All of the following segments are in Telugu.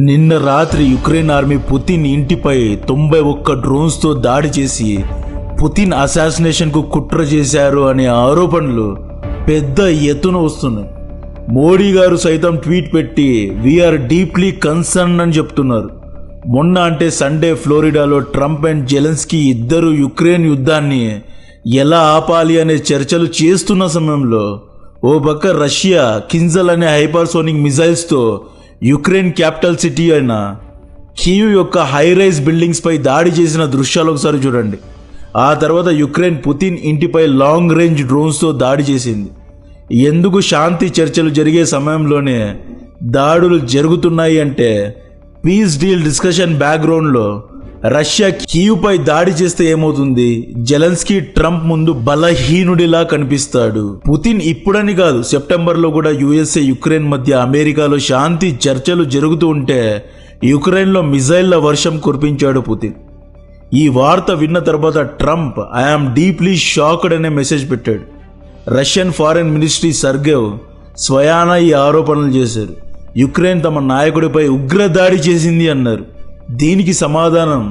నిన్న రాత్రి యుక్రెయిన్ ఆర్మీ పుతిన్ ఇంటిపై 91 డ్రోన్స్తో దాడి చేసి పుతిన్ అసాసినేషన్కు కుట్ర చేశారు అనే ఆరోపణలు పెద్ద ఎత్తున వస్తున్నాయి. మోడీ గారు సైతం ట్వీట్ పెట్టి వీఆర్ డీప్లీ కన్సర్న్ అని చెప్తున్నారు. మొన్న అంటే సండే ఫ్లోరిడాలో ట్రంప్ అండ్ జెలెన్స్కీ ఇద్దరు యుక్రెయిన్ యుద్ధాన్ని ఎలా ఆపాలి అనే చర్చలు చేస్తున్న సమయంలో ఓ పక్క రష్యా కింజల్ అనే హైపర్సోనిక్ మిజైల్స్తో యుక్రెయిన్ క్యాపిటల్ సిటీ అయిన కీవ్ యొక్క హైరైజ్ బిల్డింగ్స్ పై దాడి చేసిన దృశ్యాలు ఒకసారి చూడండి. ఆ తర్వాత యుక్రెయిన్ పుతిన్ ఇంటిపై లాంగ్ రేంజ్ డ్రోన్స్తో దాడి చేసింది. ఎందుకు శాంతి చర్చలు జరిగే సమయంలోనే దాడులు జరుగుతున్నాయి అంటే పీస్ డీల్ డిస్కషన్ బ్యాక్గ్రౌండ్లో రష్యా కీవ్ పై దాడి చేస్తే ఏమవుతుంది, జెలెన్స్కీ ట్రంప్ ముందు బలహీనుడిలా కనిపిస్తాడు. పుతిన్ ఇప్పుడని కాదు, సెప్టెంబర్లో కూడా యుఎస్ఏ యుక్రెయిన్ మధ్య అమెరికాలో శాంతి చర్చలు జరుగుతూ ఉంటే యుక్రెయిన్లో మిజైళ్ల వర్షం కురిపించాడు పుతిన్. ఈ వార్త విన్న తర్వాత ట్రంప్ ఐఆమ్ డీప్లీ షాక్డ్ అనే మెసేజ్ పెట్టాడు. రష్యన్ ఫారెన్ మినిస్ట్రీ సర్గేవ్ స్వయానా ఈ ఆరోపణలు చేశారు. యుక్రెయిన్ తమ నాయకుడిపై ఉగ్ర దాడి చేసింది అన్నారు. దీనికి సమాధానం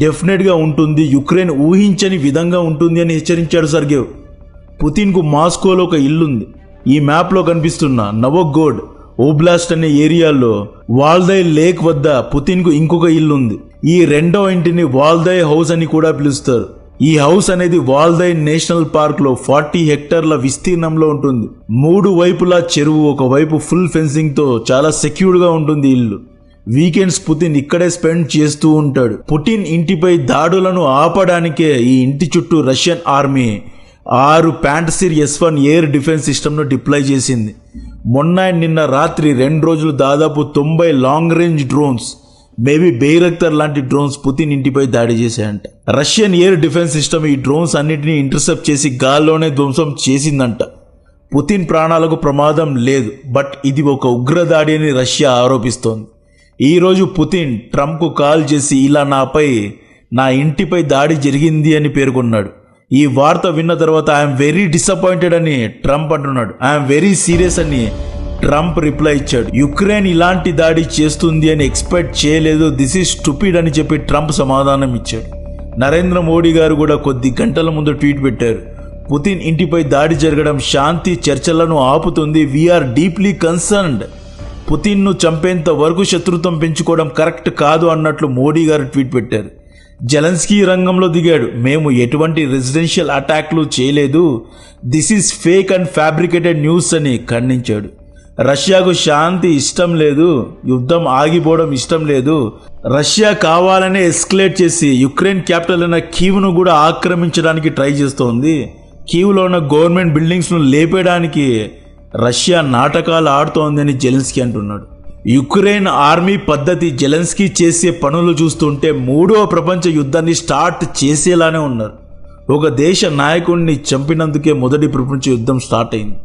డెఫినెట్గా ఉంటుంది, యుక్రెయిన్ ఊహించని విధంగా ఉంటుంది అని హెచ్చరించాడు సర్గేవ్. పుతిన్కు మాస్కోలో ఒక ఇల్లుంది. ఈ మ్యాప్లో కనిపిస్తున్న నవోగోడ్ ఓబ్లాస్ట్ అనే ఏరియాలో వాల్దై లేక్ వద్ద పుతిన్కు ఇంకొక ఇల్లుంది. ఈ రెండో ఇంటిని వాల్దై హౌస్ అని కూడా పిలుస్తారు. ఈ హౌస్ అనేది వాల్దై నేషనల్ పార్క్ లో 40 హెక్టార్ల విస్తీర్ణంలో ఉంటుంది. 3 వైపులా చెరువు, ఒకవైపు ఫుల్ ఫెన్సింగ్ తో చాలా సెక్యూర్డ్ గా ఉంటుంది ఇల్లు. వీకెండ్స్ పుతిన్ ఇక్కడే స్పెండ్ చేస్తూ ఉంటాడు. పుటిన్ ఇంటిపై దాడులను ఆపడానికే ఈ ఇంటి చుట్టూ Russian army 6 ప్యాంటసిర్ S-1 air defence సిస్టమ్ను డిప్లాయ్ చేసింది. మొన్న నిన్న రాత్రి 2 రోజులు దాదాపు 90 లాంగ్ రేంజ్ డ్రోన్స్, మేబీ బెయిరక్తర్ లాంటి డ్రోన్స్ పుతిన్ ఇంటిపై దాడి చేశాయంట. రష్యన్ ఎయిర్ డిఫెన్స్ సిస్టమ్ ఈ డ్రోన్స్ అన్నిటినీ ఇంటర్సెప్ట్ చేసి గాల్లోనే ధ్వంసం చేసిందంట. పుతిన్ ప్రాణాలకు ప్రమాదం లేదు, బట్ ఇది ఒక ఉగ్రదాడి అని రష్యా ఆరోపిస్తోంది. ఈరోజు పుతిన్ ట్రంప్కు కాల్ చేసి ఇలా నా ఇంటిపై దాడి జరిగింది అని పేర్కొన్నాడు. ఈ వార్త విన్న తర్వాత ఐఎమ్ వెరీ డిసప్పాయింటెడ్ అని ట్రంప్ అంటున్నాడు. ఐఎమ్ వెరీ సీరియస్ అని ట్రంప్ రిప్లై ఇచ్చాడు. యుక్రెయిన్ ఇలాంటి దాడి చేస్తుంది అని ఎక్స్పెక్ట్ చేయలేదు, దిస్ ఈజ్ స్టూపిడ్ అని చెప్పి ట్రంప్ సమాధానం ఇచ్చాడు. నరేంద్ర మోడీ గారు కూడా కొద్ది గంటల ముందు ట్వీట్ పెట్టారు. పుతిన్ ఇంటిపై దాడి జరగడం శాంతి చర్చలను ఆపుతుంది, వీఆర్ డీప్లీ కన్సర్న్డ్. పుతిన్ను చంపేంత వరకు శత్రుత్వం పెంచుకోవడం కరెక్ట్ కాదు అన్నట్లు మోడీ గారు ట్వీట్ పెట్టారు. జెలెన్స్కీ రంగంలో దిగాడు. మేము ఎటువంటి రెసిడెన్షియల్ అటాక్లు చేయలేదు, this is fake and fabricated news అని ఖండించాడు. రష్యాకు శాంతి ఇష్టం లేదు, యుద్ధం ఆగిపోవడం ఇష్టం లేదు. రష్యా కావాలనే ఎస్కలేట్ చేసి యుక్రెయిన్ క్యాపిటల్ అయిన కీవ్ను కూడా ఆక్రమించడానికి ట్రై చేస్తోంది. కీవ్లో ఉన్న గవర్నమెంట్ బిల్డింగ్స్ను లేపేయడానికి రష్యా నాటకాలు ఆడుతోందని జెలెన్స్కీ అంటున్నాడు. యుక్రెయిన్ ఆర్మీ పద్ధతి, జెలెన్స్కీ చేసే పనులు చూస్తుంటే 3వ ప్రపంచ యుద్ధాన్ని స్టార్ట్ చేసేలానే ఉన్నారు. ఒక దేశ నాయకుడిని చంపినందుకే మొదటి ప్రపంచ యుద్ధం స్టార్ట్ అయింది.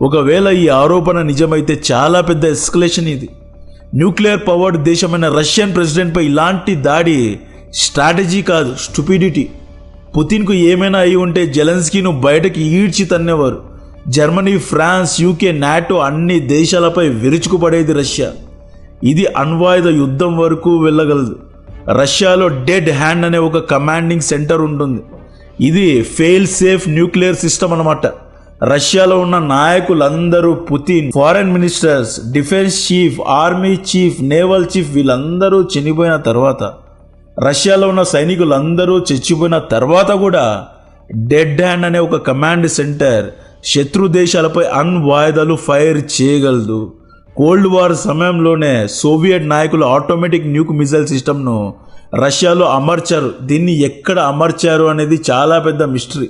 ఒకవేళ ఈ ఆరోపణ నిజమైతే చాలా పెద్ద ఎస్కలేషన్ ఇది. న్యూక్లియర్ పవర్డ్ దేశమైన రష్యన్ ప్రెసిడెంట్పై ఇలాంటి దాడి స్ట్రాటజీ కాదు, స్టూపిడిటీ. పుతిన్కు ఏమైనా అయి ఉంటే జెలెన్స్కీను బయటకి ఈడ్చి తన్నేవారు. జర్మనీ, ఫ్రాన్స్, యూకే, నాటో అన్ని దేశాలపై విరుచుకుపడేది రష్యా. ఇది అణ్వాయుధ యుద్ధం వరకు వెళ్ళగలదు. రష్యాలో డెడ్ హ్యాండ్ అనే ఒక కమాండింగ్ సెంటర్ ఉంటుంది. ఇది ఫెయిల్ సేఫ్ న్యూక్లియర్ సిస్టమ్ అన్నమాట. రష్యాలో ఉన్న నాయకులందరూ, Putin, foreign ministers, defence chief, army chief, naval chief వీళ్ళందరూ చనిపోయిన తర్వాత, రష్యాలో ఉన్న సైనికులందరూ చచ్చిపోయిన తర్వాత కూడా డెడ్ హ్యాండ్ అనే ఒక కమాండ్ సెంటర్ శత్రు దేశాలపై అణ్వాయుధాలు ఫైర్ చేయగలదు. కోల్డ్ వార్ సమయంలోనే సోవియట్ నాయకులు ఆటోమేటిక్ న్యూక్ మిజైల్ సిస్టమ్ను రష్యాలో అమర్చారు. దీన్ని ఎక్కడ అమర్చారు అనేది చాలా పెద్ద మిస్టరీ.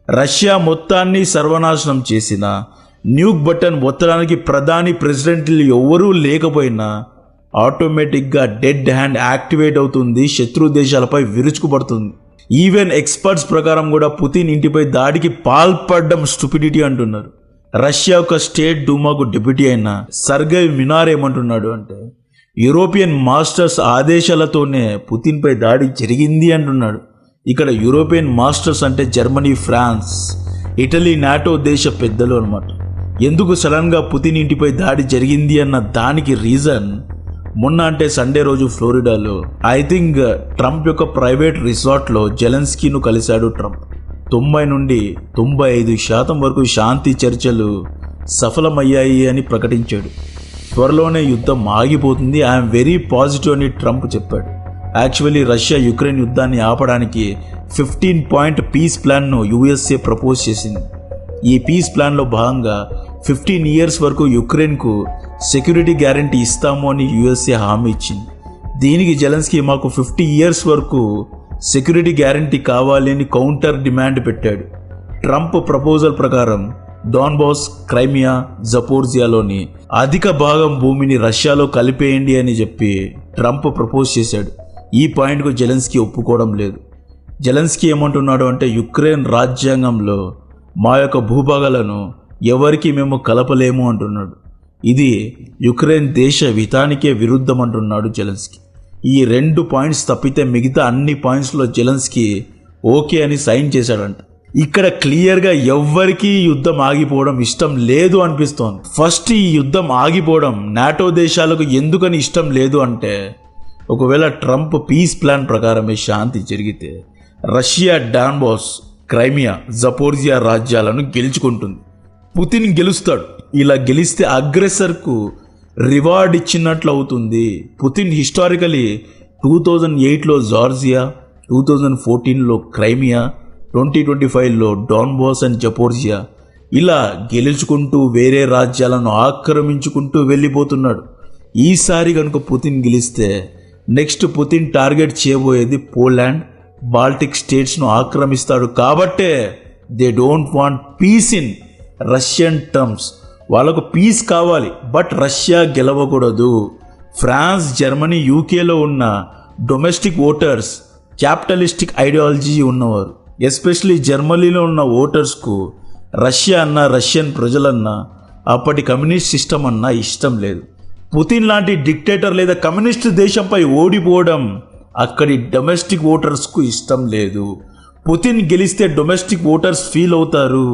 రష్యా మొత్తాన్ని సర్వనాశనం చేసిన న్యూక్ బటన్ ఒత్తడానికి ప్రధాని, ప్రెసిడెంట్లు ఎవరూ లేకపోయినా ఆటోమేటిక్గా డెడ్ హ్యాండ్ యాక్టివేట్ అవుతుంది, శత్రు దేశాలపై విరుచుకుపడుతుంది. ఈవెన్ ఎక్స్పర్ట్స్ ప్రకారం కూడా పుతిన్ ఇంటిపై దాడికి పాల్పడడం స్టూపిడిటీ అంటున్నారు. రష్యా యొక్క స్టేట్ డూమాకు డిప్యూటీ అయిన సర్గై మినార్ ఏమంటున్నాడు అంటే యూరోపియన్ మాస్టర్స్ ఆదేశాలతోనే పుతిన్పై దాడి జరిగింది అంటున్నాడు. ఇక్కడ యూరోపియన్ మాస్టర్స్ అంటే జర్మనీ, ఫ్రాన్స్, ఇటలీ, నాటో దేశ పెద్దలు అన్నమాట. ఎందుకు సడన్గా పుతిన్ ఇంటిపై దాడి జరిగింది అన్న దానికి రీజన్ మొన్న అంటే సండే రోజు ఫ్లోరిడాలో ఐ థింక్ ట్రంప్ యొక్క ప్రైవేట్ రిసార్ట్లో జెలెన్స్కీను కలిశాడు ట్రంప్. 90 నుండి 95% వరకు శాంతి చర్చలు సఫలమయ్యాయి అని ప్రకటించాడు. త్వరలోనే యుద్ధం ఆగిపోతుంది, ఐఎమ్ వెరీ పాజిటివ్ అని ట్రంప్ చెప్పాడు. యాక్చువల్లీ రష్యా యుక్రెయిన్ యుద్ధాన్ని ఆపడానికి 15 పాయింట్ పీస్ ప్లాన్ను యుఎస్ఏ ప్రపోజ్ చేసింది. ఈ పీస్ ప్లాన్లో భాగంగా 15 ఇయర్స్ వరకు యుక్రెయిన్కు సెక్యూరిటీ గ్యారంటీ ఇస్తాము అని యుఎస్ఏ హామీ ఇచ్చింది. దీనికి జెలెన్స్కీ మాకు 50 ఇయర్స్ వరకు సెక్యూరిటీ గ్యారంటీ కావాలి అని కౌంటర్ డిమాండ్ పెట్టాడు. ట్రంప్ ప్రపోజల్ ప్రకారం డాన్బాస్, క్రైమియా, జపోర్జియాలోని అధిక భాగం భూమిని రష్యాలో కలిపేయండి అని చెప్పి ట్రంప్ ప్రపోజ్ చేశాడు. ఈ పాయింట్కు జెలెన్స్కీ ఒప్పుకోవడం లేదు. జెలెన్స్కీ ఏమంటున్నాడు అంటే యుక్రెయిన్ రాజ్యాంగంలో మా యొక్క భూభాగాలను ఎవరికి మేము కలపలేము అంటున్నాడు. ఇది యుక్రెయిన్ దేశ హితానికే విరుద్ధం అంటున్నాడు జెలెన్స్కీ. ఈ 2 పాయింట్స్ తప్పితే మిగతా అన్ని పాయింట్స్లో జెలెన్స్కీ ఓకే అని సైన్ చేశాడంట. ఇక్కడ క్లియర్గా ఎవ్వరికీ యుద్ధం ఆగిపోవడం ఇష్టం లేదు అనిపిస్తోంది. ఫస్ట్ ఈ యుద్ధం ఆగిపోవడం నాటో దేశాలకు ఎందుకని ఇష్టం లేదు అంటే, ఒకవేళ ట్రంప్ పీస్ ప్లాన్ ప్రకారమే శాంతి జరిగితే రష్యా డాన్బాస్, క్రైమియా, జపోర్జియా రాజ్యాలను గెలుచుకుంటుంది. పుతిన్ గెలుస్తాడు. ఇలా గెలిస్తే అగ్రెసర్కు రివార్డ్ ఇచ్చినట్లు అవుతుంది. పుతిన్ హిస్టారికలీ 2008లో జార్జియా, 2014లో క్రైమియా, 2025లో డాన్బాస్ అండ్ జపోర్జియా ఇలా గెలుచుకుంటూ వేరే రాజ్యాలను ఆక్రమించుకుంటూ వెళ్ళిపోతున్నాడు. ఈసారి కనుక పుతిన్ గెలిస్తే నెక్స్ట్ పుతిన్ టార్గెట్ చేయబోయేది పోలాండ్, బాల్టిక్ స్టేట్స్ను ఆక్రమిస్తాడు. కాబట్టే they don't want peace in Russian terms. వాళ్ళకు పీస్ కావాలి, బట్ రష్యా గెలవకూడదు. ఫ్రాన్స్, జర్మనీ, యూకేలో ఉన్న డొమెస్టిక్ ఓటర్స్ క్యాపిటలిస్టిక్ ఐడియాలజీ ఉన్నవారు. ఎస్పెషలీ జర్మనీలో ఉన్న ఓటర్స్కు రష్యా అన్నా, రష్యన్ ప్రజలన్నా, అప్పటి కమ్యూనిస్ట్ సిస్టమ్ అన్నా ఇష్టం లేదు. పుతిన్ లాంటి డిక్టేటర్ లేదా కమ్యూనిస్ట్ దేశంపై ఓడిపోవడం అక్కడి డొమెస్టిక్ ఓటర్స్కు ఇష్టం లేదు. పుతిన్ గెలిస్తే డొమెస్టిక్ ఓటర్స్ ఫీల్ అవుతారు,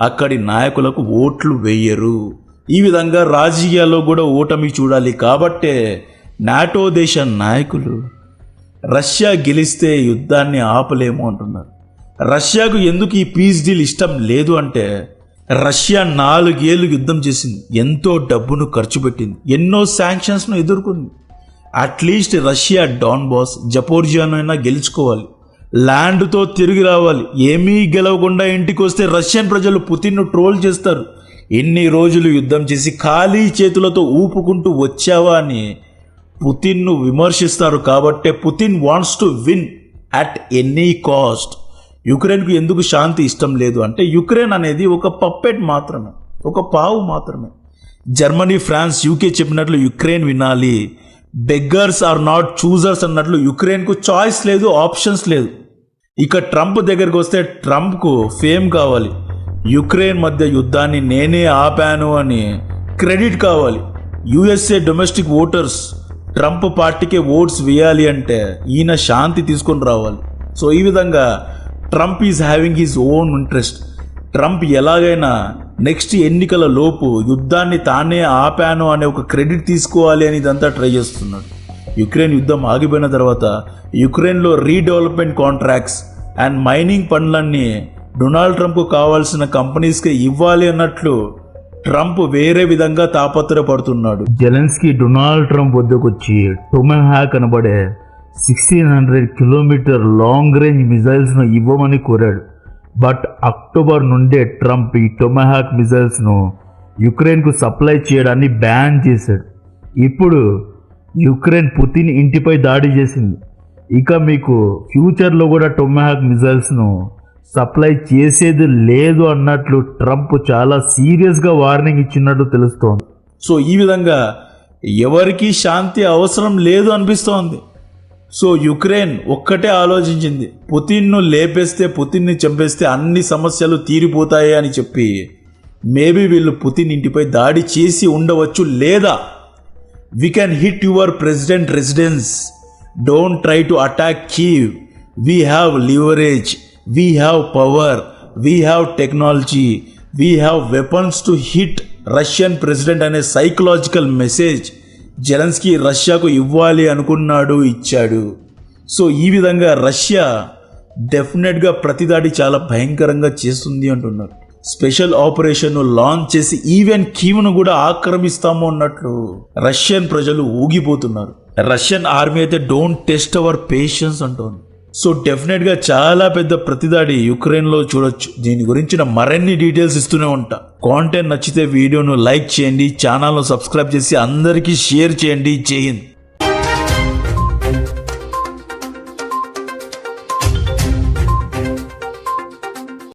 అక్కడి నాయకులకు ఓట్లు వేయరు. ఈ విధంగా రాజకీయాల్లో కూడా ఓటమి చూడాలి. కాబట్టే నాటో దేశ నాయకులు రష్యా గెలిస్తే యుద్ధాన్ని ఆపలేము అంటున్నారు. రష్యాకు ఎందుకు ఈ పీస్ డీల్ ఇష్టం లేదు అంటే, రష్యా 4 ఏళ్ళు యుద్ధం చేసింది, ఎంతో డబ్బును ఖర్చు పెట్టింది, ఎన్నో శాంక్షన్స్ను ఎదుర్కొంది. అట్లీస్ట్ రష్యా డాన్బాస్, జపోర్జియానైనా గెలుచుకోవాలి, ల్యాండ్తో తిరిగి రావాలి. ఏమీ గెలవకుండా ఇంటికి వస్తే రష్యన్ ప్రజలు పుతిన్ను ట్రోల్ చేస్తారు. ఎన్ని రోజులు యుద్ధం చేసి ఖాళీ చేతులతో ఊపుకుంటూ వచ్చావా అని పుతిన్ను విమర్శిస్తారు. కాబట్టే Putin wants to win at any cost. యుక్రెయిన్కు ఎందుకు శాంతి ఇష్టం లేదు అంటే, యుక్రెయిన్ అనేది ఒక పప్పెట్ మాత్రమే, ఒక పావు మాత్రమే. జర్మనీ, ఫ్రాన్స్, యూకే చెప్పినట్లు యుక్రెయిన్ వినాలి. బెగ్గర్స్ ఆర్ నాట్ చూజర్స్ అన్నట్లు యుక్రెయిన్కు చాయిస్ లేదు, ఆప్షన్స్ లేదు. ఇక ట్రంప్ దగ్గరికి వస్తే ట్రంప్కు ఫేమ్ కావాలి. యుక్రెయిన్ మధ్య యుద్ధాన్ని నేనే ఆపాను అని క్రెడిట్ కావాలి. యుఎస్ఏ డొమెస్టిక్ ఓటర్స్ ట్రంప్ పార్టీకే ఓట్స్ వేయాలి అంటే ఈయన శాంతి తీసుకొని రావాలి. సో ఈ విధంగా Trump is having his own interest. Trump ఎలాగైనా నెక్స్ట్ ఎన్నికల లోపు యుద్ధాన్ని తానే ఆపాను అనే ఒక క్రెడిట్ తీసుకోవాలి అని ఇదంతా ట్రై చేస్తున్నాడు. యుక్రెయిన్ యుద్ధం ఆగిపోయిన తర్వాత యుక్రెయిన్లో రీడెవలప్మెంట్ కాంట్రాక్ట్స్ అండ్ మైనింగ్ పనులన్నీ డొనాల్డ్ ట్రంప్కు కావాల్సిన కంపెనీస్కి ఇవ్వాలి అన్నట్లు ట్రంప్ వేరే విధంగా తాపత్రపడుతున్నాడు. జెలెన్స్కీ డొనాల్డ్ ట్రంప్ వద్దకు వచ్చి టొమాహాక్ అనబడే 1600 కిలోమీటర్ లాంగ్ రేంజ్ మిజైల్స్ను ఇవ్వమని కోరాడు. బట్ అక్టోబర్ నుండే ట్రంప్ ఈ టొమాహాక్ మిజైల్స్ను యుక్రెయిన్కు సప్లై చేయడాన్ని బ్యాన్ చేశాడు. ఇప్పుడు యుక్రెయిన్ పుతిన్ ఇంటిపై దాడి చేసింది. ఇక మీకు ఫ్యూచర్లో కూడా టొమాహాక్ మిజైల్స్ను సప్లై చేసేది లేదు అన్నట్లు ట్రంప్ చాలా సీరియస్గా వార్నింగ్ ఇచ్చినట్టు తెలుస్తోంది. సో ఈ విధంగా ఎవరికీ శాంతి అవసరం లేదు అనిపిస్తోంది. సో యుక్రెయిన్ ఒక్కటే ఆలోచించింది, పుతిన్ను లేపేస్తే, పుతిన్ని చంపేస్తే అన్ని సమస్యలు తీరిపోతాయి అని చెప్పి మేబీ వీళ్ళు పుతిన్ ఇంటిపై దాడి చేసి ఉండవచ్చు. లేదా we can hit your president residence, don't try to attack Kyiv, we have leverage, we have power, we have technology, we have weapons to hit Russian president అనే సైకలాజికల్ మెసేజ్ జెలెన్స్కీ రష్యాకు ఇవ్వాలి అనుకున్నాడు, ఇచ్చాడు. సో ఈ విధంగా రష్యా డెఫినెట్గా ప్రతిదాడి చాలా భయంకరంగా చేస్తుంది అంటున్నారు. స్పెషల్ ఆపరేషన్ లాంచ్ చేసి ఈవెన్ కీవ్ను కూడా ఆక్రమిస్తాము అన్నట్లు రష్యన్ ప్రజలు ఊగిపోతున్నారు. రష్యన్ ఆర్మీ అయితే డోంట్ టెస్ట్ అవర్ పేషెన్స్ అంటోంది. సో డెఫినెట్గా చాలా పెద్ద ప్రతిదాడి యుక్రెయిన్లో చూడొచ్చు. దీని గురించిన మరిన్ని డీటెయిల్స్ ఇస్తూనే ఉంటా. కాంటెంట్ నచ్చితే వీడియోను లైక్ చేయండి, ఛానల్ను సబ్స్క్రైబ్ చేసి అందరికీ షేర్ చేయండి. జై హింద్.